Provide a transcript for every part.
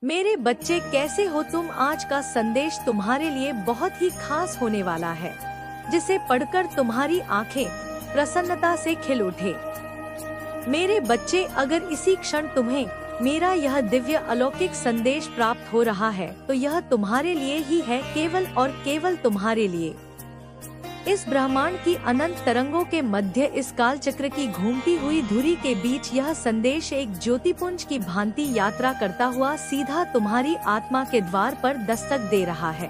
मेरे बच्चे कैसे हो तुम। आज का संदेश तुम्हारे लिए बहुत ही खास होने वाला है, जिसे पढ़कर तुम्हारी आंखें प्रसन्नता से खिल उठे। मेरे बच्चे, अगर इसी क्षण तुम्हें मेरा यह दिव्य अलौकिक संदेश प्राप्त हो रहा है तो यह तुम्हारे लिए ही है, केवल और केवल तुम्हारे लिए। इस ब्रह्मांड की अनंत तरंगों के मध्य, इस काल चक्र की घूमती हुई धुरी के बीच यह संदेश एक ज्योतिपुंज की भांति यात्रा करता हुआ सीधा तुम्हारी आत्मा के द्वार पर दस्तक दे रहा है।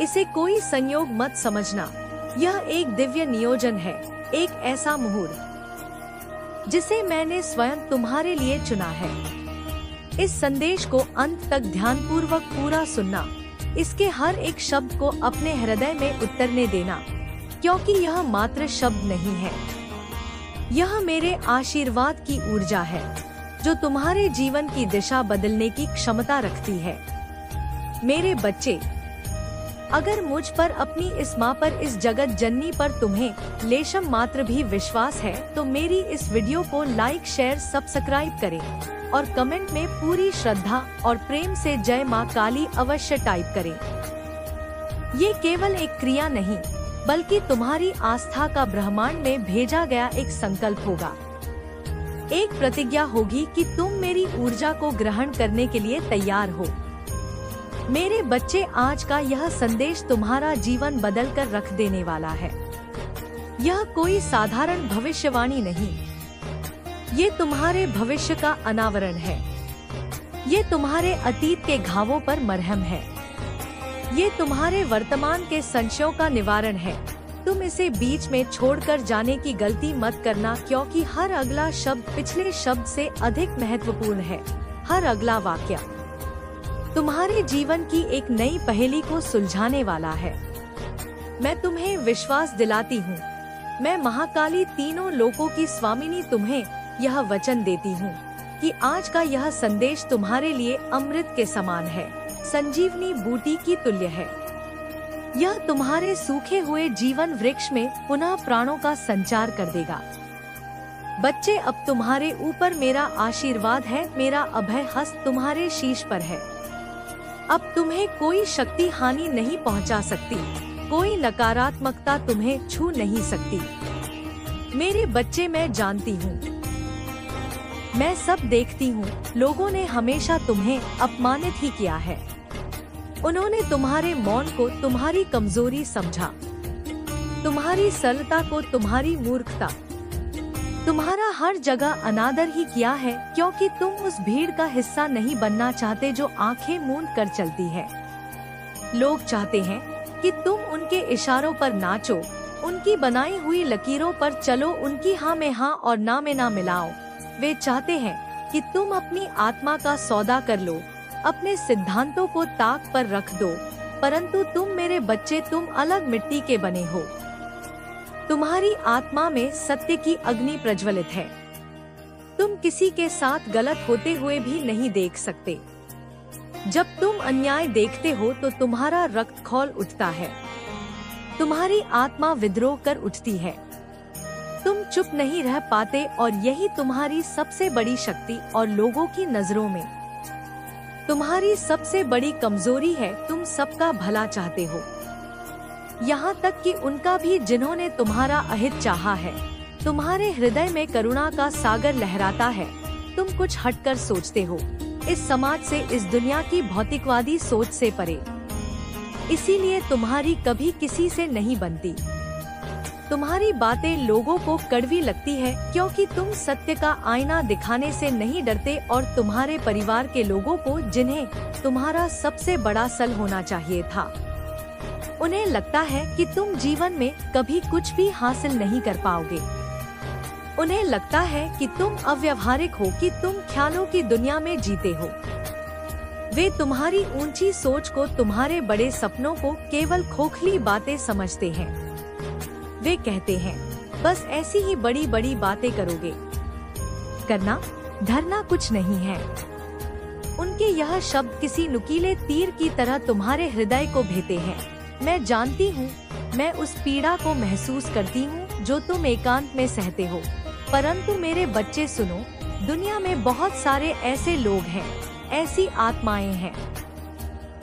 इसे कोई संयोग मत समझना, यह एक दिव्य नियोजन है, एक ऐसा मुहूर्त जिसे मैंने स्वयं तुम्हारे लिए चुना है। इस संदेश को अंत तक ध्यानपूर्वक पूरा सुनना, इसके हर एक शब्द को अपने हृदय में उतरने देना, क्योंकि यह मात्र शब्द नहीं है, यह मेरे आशीर्वाद की ऊर्जा है जो तुम्हारे जीवन की दिशा बदलने की क्षमता रखती है। मेरे बच्चे, अगर मुझ पर, अपनी इस माँ पर, इस जगत जननी पर तुम्हें लेशम मात्र भी विश्वास है तो मेरी इस वीडियो को लाइक, शेयर, सब्सक्राइब करें और कमेंट में पूरी श्रद्धा और प्रेम से जय माँ काली अवश्य टाइप करें। ये केवल एक क्रिया नहीं, बल्कि तुम्हारी आस्था का ब्रह्मांड में भेजा गया एक संकल्प होगा, एक प्रतिज्ञा होगी कि तुम मेरी ऊर्जा को ग्रहण करने के लिए तैयार हो। मेरे बच्चे, आज का यह संदेश तुम्हारा जीवन बदल कर रख देने वाला है। यह कोई साधारण भविष्यवाणी नहीं, ये तुम्हारे भविष्य का अनावरण है। ये तुम्हारे अतीत के घावों पर मरहम है, ये तुम्हारे वर्तमान के संशयों का निवारण है। तुम इसे बीच में छोड़कर जाने की गलती मत करना, क्योंकि हर अगला शब्द पिछले शब्द से अधिक महत्वपूर्ण है। हर अगला वाक्य तुम्हारे जीवन की एक नई पहेली को सुलझाने वाला है। मैं तुम्हें विश्वास दिलाती हूँ, मैं महाकाली, तीनों लोकों की स्वामिनी, तुम्हें यह वचन देती हूँ कि आज का यह संदेश तुम्हारे लिए अमृत के समान है, संजीवनी बूटी की तुल्य है। यह तुम्हारे सूखे हुए जीवन वृक्ष में पुनः प्राणों का संचार कर देगा। बच्चे, अब तुम्हारे ऊपर मेरा आशीर्वाद है, मेरा अभय हस्त तुम्हारे शीश पर है। अब तुम्हें कोई शक्ति हानि नहीं पहुंचा सकती, कोई नकारात्मकता तुम्हें छू नहीं सकती। मेरे बच्चे, मैं जानती हूँ, मैं सब देखती हूँ। लोगों ने हमेशा तुम्हें अपमानित ही किया है, उन्होंने तुम्हारे मौन को तुम्हारी कमजोरी समझा, तुम्हारी सरलता को तुम्हारी मूर्खता, तुम्हारा हर जगह अनादर ही किया है, क्योंकि तुम उस भीड़ का हिस्सा नहीं बनना चाहते जो आंखें मूंद कर चलती है। लोग चाहते हैं कि तुम उनके इशारों पर नाचो, उनकी बनाई हुई लकीरों पर चलो, उनकी हाँ में हाँ और ना में ना मिलाओ। वे चाहते हैं कि तुम अपनी आत्मा का सौदा कर लो, अपने सिद्धांतों को ताक पर रख दो, परंतु तुम मेरे बच्चे, तुम अलग मिट्टी के बने हो। तुम्हारी आत्मा में सत्य की अग्नि प्रज्वलित है। तुम किसी के साथ गलत होते हुए भी नहीं देख सकते। जब तुम अन्याय देखते हो तो तुम्हारा रक्त खौल उठता है, तुम्हारी आत्मा विद्रोह कर उठती है। तुम चुप नहीं रह पाते और यही तुम्हारी सबसे बड़ी शक्ति और लोगों की नजरों में तुम्हारी सबसे बड़ी कमजोरी है। तुम सबका भला चाहते हो, यहाँ तक कि उनका भी जिन्होंने तुम्हारा अहित चाहा है। तुम्हारे हृदय में करुणा का सागर लहराता है। तुम कुछ हटकर सोचते हो, इस समाज से, इस दुनिया की भौतिकवादी सोच से परे। इसीलिए तुम्हारी कभी किसी से नहीं बनती। तुम्हारी बातें लोगों को कड़वी लगती है, क्योंकि तुम सत्य का आईना दिखाने से नहीं डरते और तुम्हारे परिवार के लोगों को, जिन्हें तुम्हारा सबसे बड़ा सल होना चाहिए था, उन्हें लगता है कि तुम जीवन में कभी कुछ भी हासिल नहीं कर पाओगे। उन्हें लगता है कि तुम अव्यवहारिक हो, कि तुम ख्यालों की दुनिया में जीते हो। वे तुम्हारी ऊंची सोच को, तुम्हारे बड़े सपनों को केवल खोखली बातें समझते हैं। वे कहते हैं, बस ऐसी ही बड़ी बड़ी बातें करोगे, करना धरना कुछ नहीं है। उनके यह शब्द किसी नुकीले तीर की तरह तुम्हारे हृदय को भेते हैं। मैं जानती हूँ, मैं उस पीड़ा को महसूस करती हूँ जो तुम एकांत में सहते हो। परंतु मेरे बच्चे सुनो, दुनिया में बहुत सारे ऐसे लोग हैं ऐसी आत्माएं हैं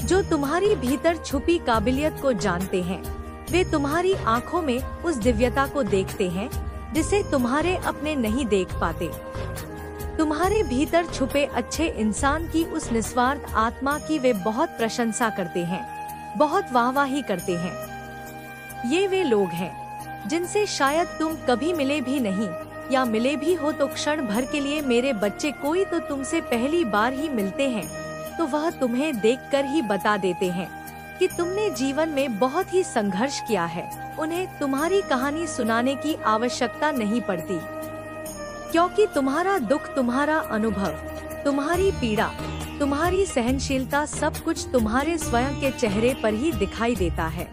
जो तुम्हारी भीतर छुपी काबिलियत को जानते हैं। वे तुम्हारी आंखों में उस दिव्यता को देखते हैं जिसे तुम्हारे अपने नहीं देख पाते। तुम्हारे भीतर छुपे अच्छे इंसान की उस निस्वार्थ आत्मा की वे बहुत प्रशंसा करते हैं, बहुत वाहवाही करते हैं। ये वे लोग हैं जिनसे शायद तुम कभी मिले भी नहीं, या मिले भी हो तो क्षण भर के लिए। मेरे बच्चे, कोई तो तुमसे पहली बार ही मिलते हैं तो वह तुम्हें देखकर ही बता देते हैं कि तुमने जीवन में बहुत ही संघर्ष किया है। उन्हें तुम्हारी कहानी सुनाने की आवश्यकता नहीं पड़ती, क्योंकि तुम्हारा दुख, तुम्हारा अनुभव, तुम्हारी पीड़ा, तुम्हारी सहनशीलता सब कुछ तुम्हारे स्वयं के चेहरे पर ही दिखाई देता है।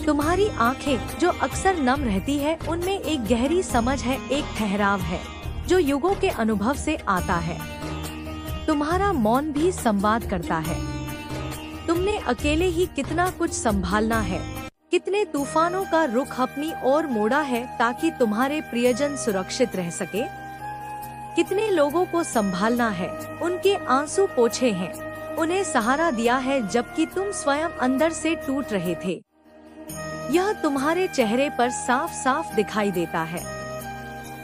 तुम्हारी आंखें जो अक्सर नम रहती है, उनमें एक गहरी समझ है, एक ठहराव है जो युगों के अनुभव से आता है। तुम्हारा मौन भी संवाद करता है। तुमने अकेले ही कितना कुछ संभालना है, कितने तूफानों का रुख अपनी ओर मोड़ा है ताकि तुम्हारे प्रियजन सुरक्षित रह सके। कितने लोगों को संभालना है, उनके आंसू पोंछे हैं, उन्हें सहारा दिया है जबकि तुम स्वयं अंदर से टूट रहे थे। यह तुम्हारे चेहरे पर साफ साफ दिखाई देता है।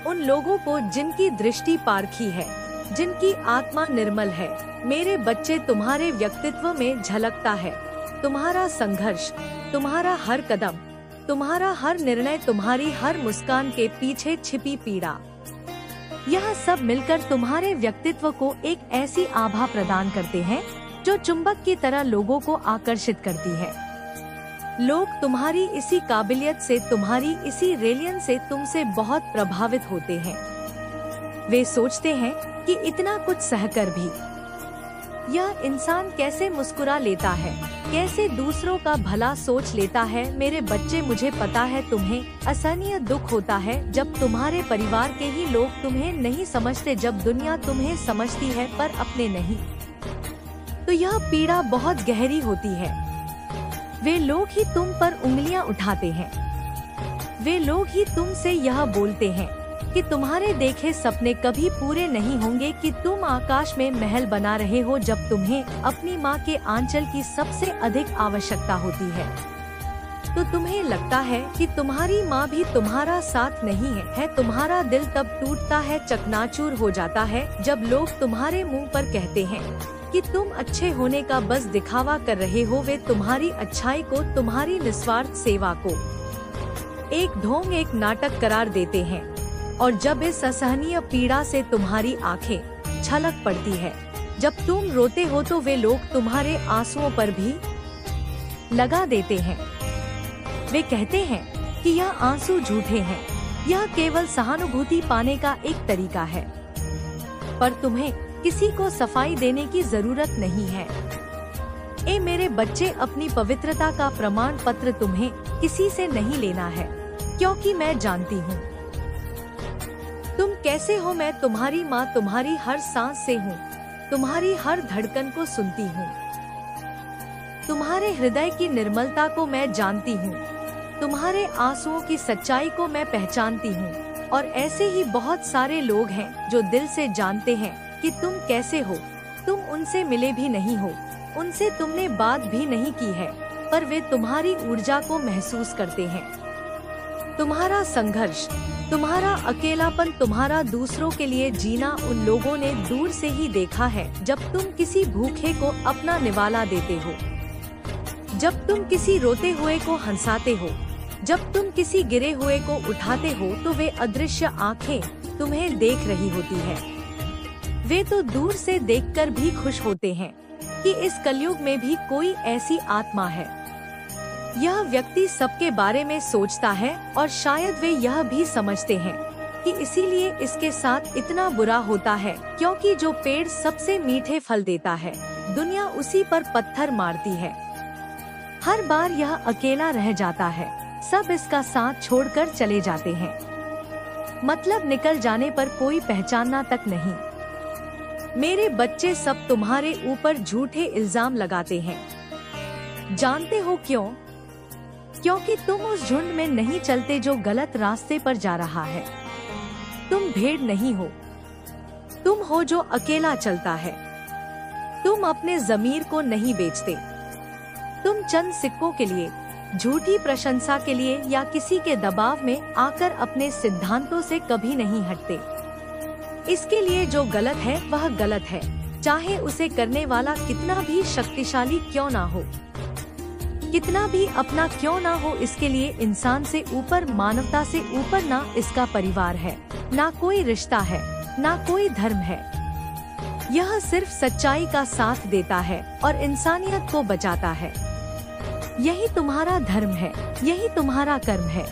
उन लोगों को जिनकी दृष्टि पारखी है, जिनकी आत्मा निर्मल है। मेरे बच्चे, तुम्हारे व्यक्तित्व में झलकता है तुम्हारा संघर्ष, तुम्हारा हर कदम, तुम्हारा हर निर्णय, तुम्हारी हर मुस्कान के पीछे छिपी पीड़ा। यह सब मिलकर तुम्हारे व्यक्तित्व को एक ऐसी आभा प्रदान करते हैं जो चुंबक की तरह लोगों को आकर्षित करती है। लोग तुम्हारी इसी काबिलियत से, तुम्हारी इसी रेलियन से तुमसे बहुत प्रभावित होते हैं। वे सोचते हैं कि इतना कुछ सहकर भी यह इंसान कैसे मुस्कुरा लेता है, कैसे दूसरों का भला सोच लेता है। मेरे बच्चे, मुझे पता है तुम्हें असहनीय दुख होता है जब तुम्हारे परिवार के ही लोग तुम्हें नहीं समझते, जब दुनिया तुम्हें समझती है पर अपने नहीं। तो यह पीड़ा बहुत गहरी होती है। वे लोग ही तुम पर उंगलियां उठाते हैं। वे लोग ही तुमसे यह बोलते हैं कि तुम्हारे देखे सपने कभी पूरे नहीं होंगे, कि तुम आकाश में महल बना रहे हो जब तुम्हें अपनी माँ के आंचल की सबसे अधिक आवश्यकता होती है। तो तुम्हें लगता है कि तुम्हारी माँ भी तुम्हारा साथ नहीं है। तुम्हारा दिल तब टूटता है, चकनाचूर हो जाता है जब लोग तुम्हारे मुंह पर कहते हैं कि तुम अच्छे होने का बस दिखावा कर रहे हो। वे तुम्हारी अच्छाई को, तुम्हारी निस्वार्थ सेवा को एक ढोंग, एक नाटक करार देते हैं। और जब इस असहनीय पीड़ा से तुम्हारी आंखें छलक पड़ती है, जब तुम रोते हो, तो वे लोग तुम्हारे आंसुओं पर भी लगा देते हैं। वे कहते हैं कि यह आंसू झूठे हैं, यह केवल सहानुभूति पाने का एक तरीका है। पर तुम्हें किसी को सफाई देने की जरूरत नहीं है। ए मेरे बच्चे, अपनी पवित्रता का प्रमाण पत्र तुम्हें किसी से नहीं लेना है, क्योंकि मैं जानती हूँ तुम कैसे हो। मैं तुम्हारी माँ, तुम्हारी हर सांस से हूँ, तुम्हारी हर धड़कन को सुनती हूँ, तुम्हारे हृदय की निर्मलता को मैं जानती हूँ, तुम्हारे आंसुओं की सच्चाई को मैं पहचानती हूँ। और ऐसे ही बहुत सारे लोग हैं जो दिल से जानते हैं कि तुम कैसे हो। तुम उनसे मिले भी नहीं हो, उनसे तुमने बात भी नहीं की है, पर वे तुम्हारी ऊर्जा को महसूस करते हैं। तुम्हारा संघर्ष, तुम्हारा अकेलापन, तुम्हारा दूसरों के लिए जीना उन लोगों ने दूर से ही देखा है। जब तुम किसी भूखे को अपना निवाला देते हो, जब तुम किसी रोते हुए को हंसाते हो, जब तुम किसी गिरे हुए को उठाते हो, तो वे अदृश्य आंखें तुम्हें देख रही होती है। वे तो दूर से देखकर भी खुश होते हैं कि इस कलयुग में भी कोई ऐसी आत्मा है। यह व्यक्ति सबके बारे में सोचता है और शायद वे यह भी समझते हैं कि इसीलिए इसके साथ इतना बुरा होता है, क्योंकि जो पेड़ सबसे मीठे फल देता है, दुनिया उसी पर पत्थर मारती है। हर बार यह अकेला रह जाता है, सब इसका साथ छोड़कर चले जाते हैं। मतलब निकल जाने पर कोई पहचानना तक नहीं। मेरे बच्चे, सब तुम्हारे ऊपर झूठे इल्जाम लगाते हैं। जानते हो क्यों? क्योंकि तुम उस झुंड में नहीं चलते जो गलत रास्ते पर जा रहा है। तुम भेड़ नहीं हो, तुम हो जो अकेला चलता है। तुम अपने ज़मीर को नहीं बेचते। तुम चंद सिक्कों के लिए, झूठी प्रशंसा के लिए या किसी के दबाव में आकर अपने सिद्धांतों से कभी नहीं हटते। इसके लिए जो गलत है वह गलत है, चाहे उसे करने वाला कितना भी शक्तिशाली क्यों ना हो, कितना भी अपना क्यों ना हो। इसके लिए इंसान से ऊपर, मानवता से ऊपर ना इसका परिवार है, ना कोई रिश्ता है, ना कोई धर्म है। यह सिर्फ सच्चाई का साथ देता है और इंसानियत को बचाता है। यही तुम्हारा धर्म है, यही तुम्हारा कर्म है।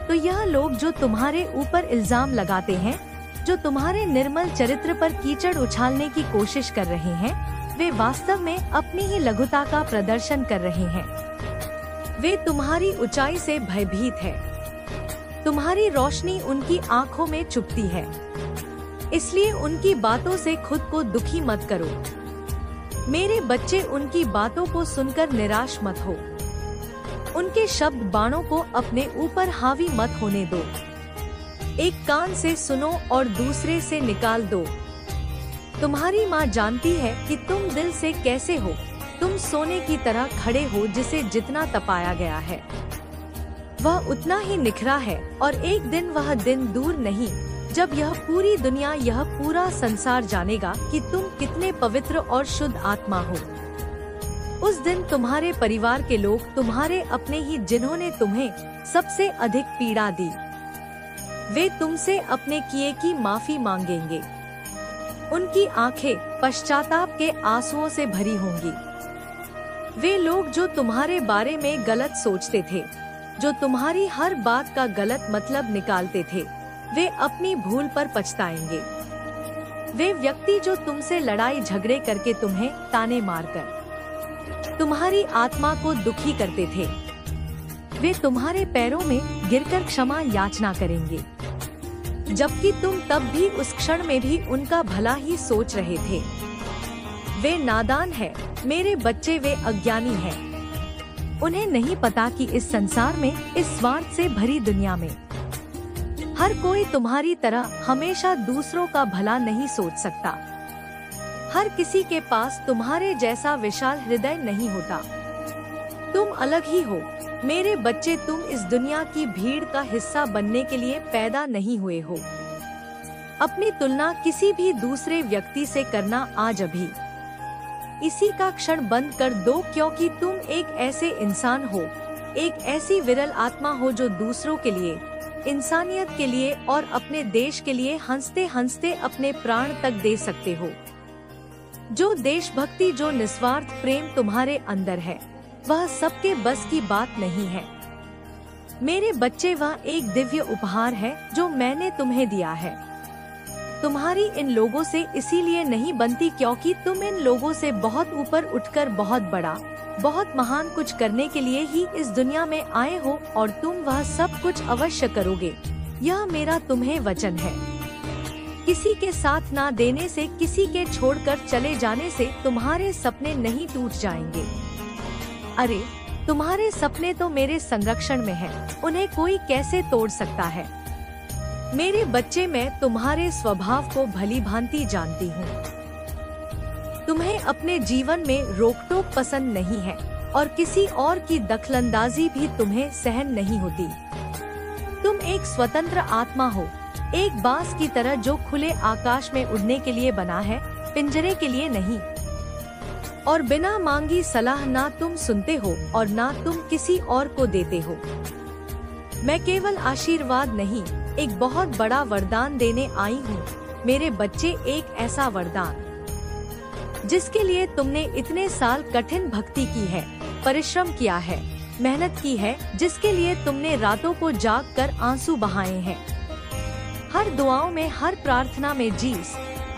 तो यह लोग जो तुम्हारे ऊपर इल्जाम लगाते हैं, जो तुम्हारे निर्मल चरित्र पर कीचड़ उछालने की कोशिश कर रहे हैं, वे वास्तव में अपनी ही लघुता का प्रदर्शन कर रहे हैं। वे तुम्हारी ऊंचाई से भयभीत है। तुम्हारी रोशनी उनकी आँखों में चुभती है, इसलिए उनकी बातों से खुद को दुखी मत करो। मेरे बच्चे, उनकी बातों को सुनकर निराश मत हो। उनके शब्द बाणों को अपने ऊपर हावी मत होने दो। एक कान से सुनो और दूसरे से निकाल दो। तुम्हारी माँ जानती है कि तुम दिल से कैसे हो। तुम सोने की तरह खड़े हो, जिसे जितना तपाया गया है वह उतना ही निखरा है, और एक दिन वह दिन दूर नहीं जब यह पूरी दुनिया, यह पूरा संसार जानेगा कि तुम कितने पवित्र और शुद्ध आत्मा हो। उस दिन तुम्हारे परिवार के लोग, तुम्हारे अपने ही, जिन्होंने तुम्हें सबसे अधिक पीड़ा दी, वे तुमसे अपने किए की माफी मांगेंगे। उनकी आंखें पश्चाताप के आंसुओं से भरी होंगी। वे लोग जो तुम्हारे बारे में गलत सोचते थे, जो तुम्हारी हर बात का गलत मतलब निकालते थे, वे अपनी भूल पर पछताएंगे। वे व्यक्ति जो तुमसे लड़ाई झगड़े करके, तुम्हें ताने मारकर तुम्हारी आत्मा को दुखी करते थे, वे तुम्हारे पैरों में गिरकर क्षमा याचना करेंगे, जबकि तुम तब भी, उस क्षण में भी उनका भला ही सोच रहे थे। वे नादान है मेरे बच्चे, वे अज्ञानी हैं। उन्हें नहीं पता कि इस संसार में, इस स्वार्थ से भरी दुनिया में, हर कोई तुम्हारी तरह हमेशा दूसरों का भला नहीं सोच सकता। हर किसी के पास तुम्हारे जैसा विशाल हृदय नहीं होता। तुम अलग ही हो मेरे बच्चे। तुम इस दुनिया की भीड़ का हिस्सा बनने के लिए पैदा नहीं हुए हो। अपनी तुलना किसी भी दूसरे व्यक्ति से करना आज अभी इसी का क्षण बंद कर दो, क्योंकि तुम एक ऐसे इंसान हो, एक ऐसी विरल आत्मा हो जो दूसरों के लिए, इंसानियत के लिए और अपने देश के लिए हंसते हंसते अपने प्राण तक दे सकते हो। जो देशभक्ति, जो निस्वार्थ प्रेम तुम्हारे अंदर है, वह सबके बस की बात नहीं है मेरे बच्चे। वह एक दिव्य उपहार है जो मैंने तुम्हें दिया है। तुम्हारी इन लोगों से इसीलिए नहीं बनती क्योंकि तुम इन लोगों से बहुत ऊपर उठकर बहुत बड़ा, बहुत महान कुछ करने के लिए ही इस दुनिया में आए हो, और तुम वह सब कुछ अवश्य करोगे। यह मेरा तुम्हें वचन है। किसी के साथ ना देने से, किसी के छोड़कर चले जाने से तुम्हारे सपने नहीं टूट जाएंगे। अरे, तुम्हारे सपने तो मेरे संरक्षण में हैं, उन्हें कोई कैसे तोड़ सकता है। मेरे बच्चे, मैं तुम्हारे स्वभाव को भली भांति जानती हूँ। तुम्हें अपने जीवन में रोकटोक पसंद नहीं है, और किसी और की दखलंदाजी भी तुम्हें सहन नहीं होती। तुम एक स्वतंत्र आत्मा हो, एक बाज की तरह जो खुले आकाश में उड़ने के लिए बना है, पिंजरे के लिए नहीं। और बिना मांगी सलाह ना तुम सुनते हो और ना तुम किसी और को देते हो। मैं केवल आशीर्वाद नहीं, एक बहुत बड़ा वरदान देने आई हूँ मेरे बच्चे। एक ऐसा वरदान जिसके लिए तुमने इतने साल कठिन भक्ति की है, परिश्रम किया है, मेहनत की है, जिसके लिए तुमने रातों को जाग कर आंसू बहाए हैं। हर दुआओं में, हर प्रार्थना में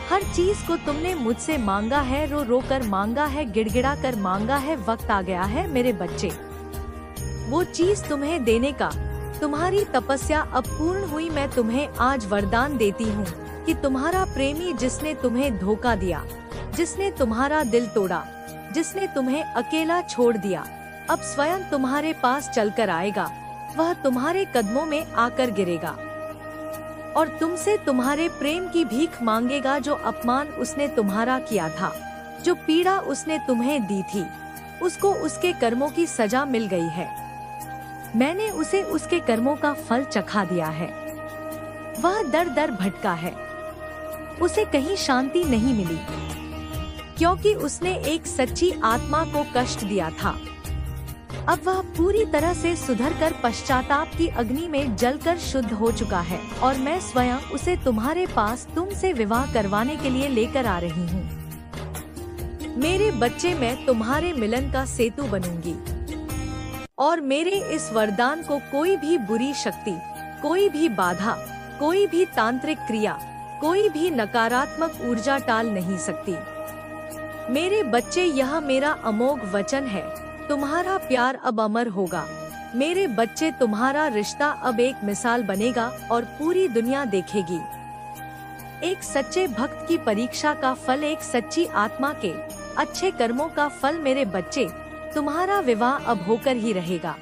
हर चीज को तुमने मुझसे मांगा है, रो रो कर मांगा है, गिड़गिड़ा कर मांगा है। वक्त आ गया है मेरे बच्चे, वो चीज तुम्हें देने का। तुम्हारी तपस्या अब पूर्ण हुई। मैं तुम्हें आज वरदान देती हूँ कि तुम्हारा प्रेमी, जिसने तुम्हें धोखा दिया, जिसने तुम्हारा दिल तोड़ा, जिसने तुम्हें अकेला छोड़ दिया, अब स्वयं तुम्हारे पास चलकर आएगा। वह तुम्हारे कदमों में आकर गिरेगा और तुमसे तुम्हारे प्रेम की भीख मांगेगा, जो अपमान उसने तुम्हारा किया था, जो पीड़ा उसने तुम्हें दी थी, उसको उसके कर्मों की सजा मिल गई है। मैंने उसे उसके कर्मों का फल चखा दिया है। वह दर दर भटका है, उसे कहीं शांति नहीं मिली, क्योंकि उसने एक सच्ची आत्मा को कष्ट दिया था। अब वह पूरी तरह से सुधरकर पश्चाताप की अग्नि में जलकर शुद्ध हो चुका है, और मैं स्वयं उसे तुम्हारे पास तुमसे विवाह करवाने के लिए लेकर आ रही हूँ। मेरे बच्चे, मैं तुम्हारे मिलन का सेतु बनूंगी, और मेरे इस वरदान को कोई भी बुरी शक्ति, कोई भी बाधा, कोई भी तांत्रिक क्रिया, कोई भी नकारात्मक ऊर्जा टाल नहीं सकती। मेरे बच्चे, यह मेरा अमोघ वचन है, तुम्हारा प्यार अब अमर होगा। मेरे बच्चे, तुम्हारा रिश्ता अब एक मिसाल बनेगा और पूरी दुनिया देखेगी। एक सच्चे भक्त की परीक्षा का फल एक सच्ची आत्मा के अच्छे कर्मों का फल। मेरे बच्चे, तुम्हारा विवाह अब होकर ही रहेगा,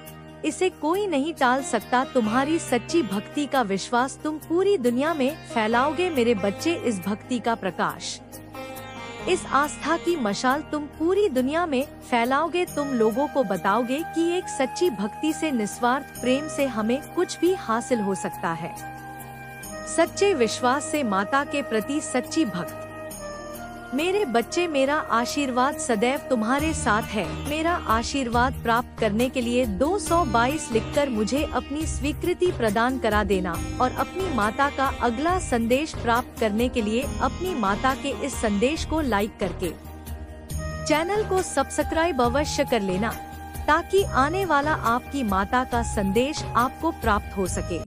इसे कोई नहीं टाल सकता। तुम्हारी सच्ची भक्ति का विश्वास तुम पूरी दुनिया में फैलाओगे। मेरे बच्चे, इस भक्ति का प्रकाश, इस आस्था की मशाल तुम पूरी दुनिया में फैलाओगे। तुम लोगों को बताओगे कि एक सच्ची भक्ति से, निस्वार्थ प्रेम से हमें कुछ भी हासिल हो सकता है। सच्चे विश्वास से माता के प्रति सच्ची भक्त। मेरे बच्चे, मेरा आशीर्वाद सदैव तुम्हारे साथ है। मेरा आशीर्वाद प्राप्त करने के लिए 222 लिखकर मुझे अपनी स्वीकृति प्रदान करा देना, और अपनी माता का अगला संदेश प्राप्त करने के लिए अपनी माता के इस संदेश को लाइक करके चैनल को सब्सक्राइब अवश्य कर लेना, ताकि आने वाला आपकी माता का संदेश आपको प्राप्त हो सके।